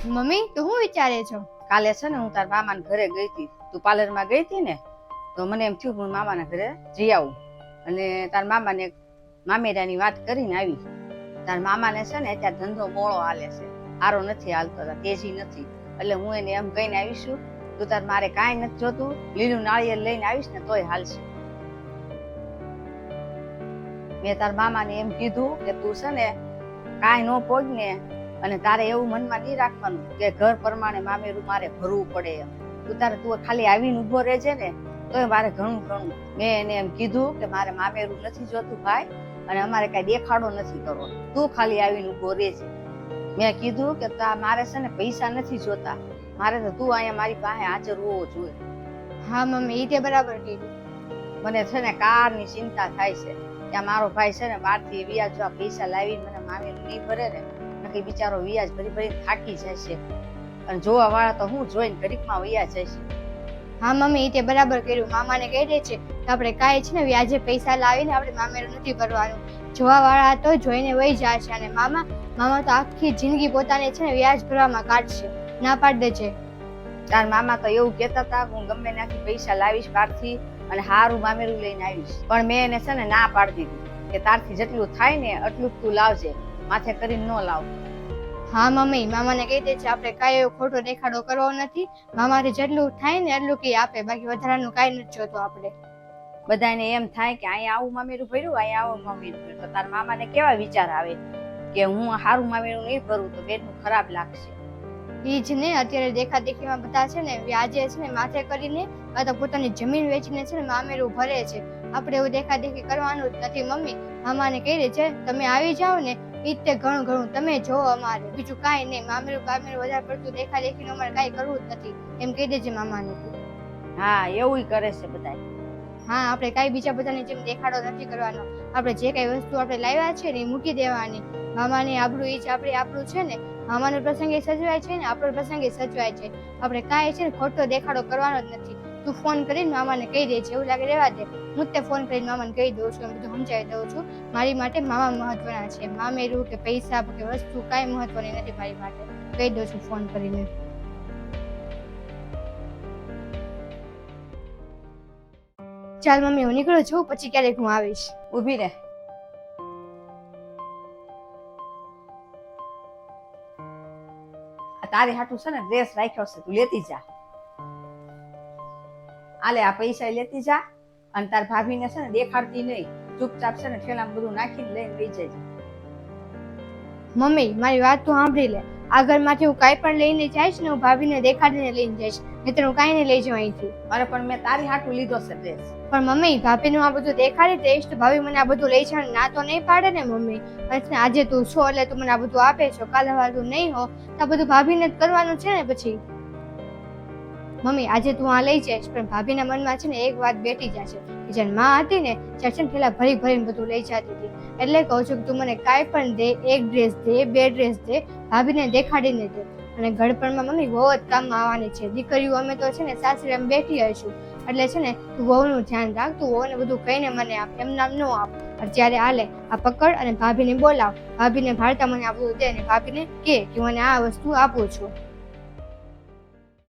Mummy તું શું વિચારે છો? કાલે છે ને હું તાર મામાના ઘરે ગઈ હતી. તું પાર્લરમાં ગઈ હતી ને, તો મને એમ થયું હું મામાના ઘરે જઈ આવું. અને તાર મામાને મામેરાની વાત કરીને આવી. તાર મામાને છે ને ત્યાં ધંધો મોળો હાલે છે, આરો નથી હાલતો, તેજી નથી. એટલે હું એને એમ કહીને આવીશું, તું તાર મારે કાંઈ નથી જોતું, લીલું નાળિયેર લઈને આવીશ ને તોય હાલશે. મેં તાર મામાને એમ કીધું કે તું છે ને કાંઈ ન પોગ ને, અને તારે એવું મનમાં નહીં રાખવાનું કે ઘર પ્રમાણે મામેરું મારે ભરવું પડે એમ. તું ખાલી આવીને ઉભો રહેજે ને તોય મારે ઘણું ઘણું. મેં એને એમ કીધું કે મારે મામેરું નથી જોતું ભાઈ, અને અમારે કઈ દેખાડો નથી કરવો, તું ખાલી આવીને ઉભો રહેજે. મેં કીધું કે મારે છે ને પૈસા નથી જોતા, મારે તો તું અહીંયા મારી પાસે હાજર હોવો જોઈએ. હા મમ્મી, એ તે બરાબર કીધું. મને છે ને કારની ચિંતા થાય છે. ત્યાં મારો ભાઈ છે ને બહારથી વ્યાજવા પૈસા લાવીને મને મામેરું નહીં ભરે ને, નક્કી બિચારો વ્યાજ ભરી ભરી થાકી જાય છે, અને જોવા વાળા તો હું જોઈને ઘડીકમાં વૈયા જાય છે. હા મમ્મી, એ તે બરાબર કર્યું. મામાને કહી દે છે કે આપણે કાંઈ છે ને વ્યાજે પૈસા લાવીને આપણે મામેરું નથી ભરવાનું. જોવા વાળા તો જોઈને વહી જાય છે, અને મામા તો આખી જિંદગી પોતાને છે ને વ્યાજ ભરવામાં કાઢશે. ના પાડ દેજે. તાર મામા તો એવું કહેતા હતા હું ગમે ત્યાંથી પૈસા લાવીશ બહારથી, અને હારું મામેરું લઈને આવીશ. પણ મેં એને છે ને ના પાડી દીધી કે તારથી જેટલું થાય ને એટલું તું લાવજે, માથે કરીને ન લાવ. હા મમ્મી, મામાને કહી દે છે આપણે કાંઈ એવો ખોટો દેખાડો કરવો નથી. મામાથી જેટલું થાય ને એટલું કઈ આપે, બાકી વધારાનું કાંઈ નથી જોતું આપણે. બધાને એમ થાય કે અહીંયા આવું મામેરું ભર્યું, અહીંયા આવું મામેરું ભર્યું, તો તાર મામાને કેવા વિચાર આવે કે હું હારું મામેરું નહીં ભરું તો બેનનું ખરાબ લાગશે. ઈ જ ને, અત્યારે દેખા દેખીમાં બધા છે ને વ્યાજે છે ને માથે કરીને કાં તો પોતાની જમીન વેચીને છે ને મામેરું ભરે છે. આપણે એવું દેખા દેખી કરવાનું જ નથી મમ્મી. મામાને કહી દે છે તમે આવી જાઓ ને ઈ તે ઘણું ઘણું તમે જો, અમારે બીજું કાંઈ નહીં. મામેરું વધારે પડતું દેખા દેખીનું અમારે કાંઈ કરવું જ નથી એમ કહી દેજે મામાને. હા એવું કરે છે બધા. હા, આપણે કાંઈ બીજા બધાની જેમ દેખાડો નથી કરવાનો. આપણે જે કઈ વસ્તુ આપણે લાવ્યા છે ને એ મૂકી દેવાની. મામાની આબરૂ ઈ જ આપણું છે ને. મામાનો પ્રસંગે સજવાય છે ને આપણો પ્રસંગે સજવાય છે. આપણે કાંઈ છે ને ખોટો દેખાડો કરવાનો જ નથી. તું ફોન કરીને મામાને કહી દે છે, એવું લાગે રહેવા દે. હું જ તે ફોન કરીને મામાને કહી દઉં છું, એમ બધું સમજાવી દઉં છું. મારી માટે મામા મહત્વના છે. મામેરું કે પૈસા કે વસ્તુ કાંઈ મહત્વની નથી મારી માટે. કહી દઉં છું ફોન કરીને. ચાલ મમ્મી, હું નીકળું છું, પછી ક્યારેક હું આવીશ. ઊભી રહે. તારી હાટું છે ને ડ્રેસ રાખ્યો છે, તું લેતી જા. આલે આ પૈસા લેતી જા, અને તાર ભાભીને છે ને દેખાડતી નહીં, ચૂપચાપ છે ને ઠેલામાં બધું નાખીને લઈને લઈ જજે. મમ્મી મારી વાત તું સાંભળી લે. આ ઘરમાંથી હું કાંઈ પણ લઈને જઈશ ને હું ભાભીને દેખાડીને લઈને જઈશ, નહીંતર હું કાંઈ નહીં લઈ જાઉં અહીંથી. અરે પણ મેં તારી હાટું લીધો છે ડ્રેસ. પણ મમ્મી ભાભીનું આ બધું દેખાડી દઈશ તો ભાભી મને આ બધું લઈ જવાનું ના તો નહીં પાડે ને મમ્મી. અને આજે તું છો એટલે તું મને આ બધું આપે છો, કાલે વાર તું નહીં હો તો આ બધું ભાભીને જ કરવાનું છે ને પછી. મમ્મી આજે તું આ લઈ જઈશ, પણ ભાભીના મનમાં છે ને એક વાત બેઠી જશે કે જ્યારે માં હતી ને ત્યારે છે ને પેલા ભરી ભરીને બધું લઈ જતી હતી. એટલે કહું છું કે તું મને કાંઈ પણ દે, એક ડ્રેસ દે, બે ડ્રેસ દે, ભાભીને દેખાડીને દે. અને ઘડપણમાં મમ્મી બહુ જ કામમાં આવવાની છે. દીકરીઓ અમે તો છે ને સાસરે અમે બેઠી હશું, એટલે છે ને તું વહુનું ધ્યાન રાખ. તું વહુને બધું કહીને મને આપ, એમ નામ ન આપ. જ્યારે હાલે આ પકડ અને ભાભીને બોલાવ, ભાભીને ભારતા મને આ બધું દે, અને ભાભીને કે મને આ વસ્તુ આપું છું.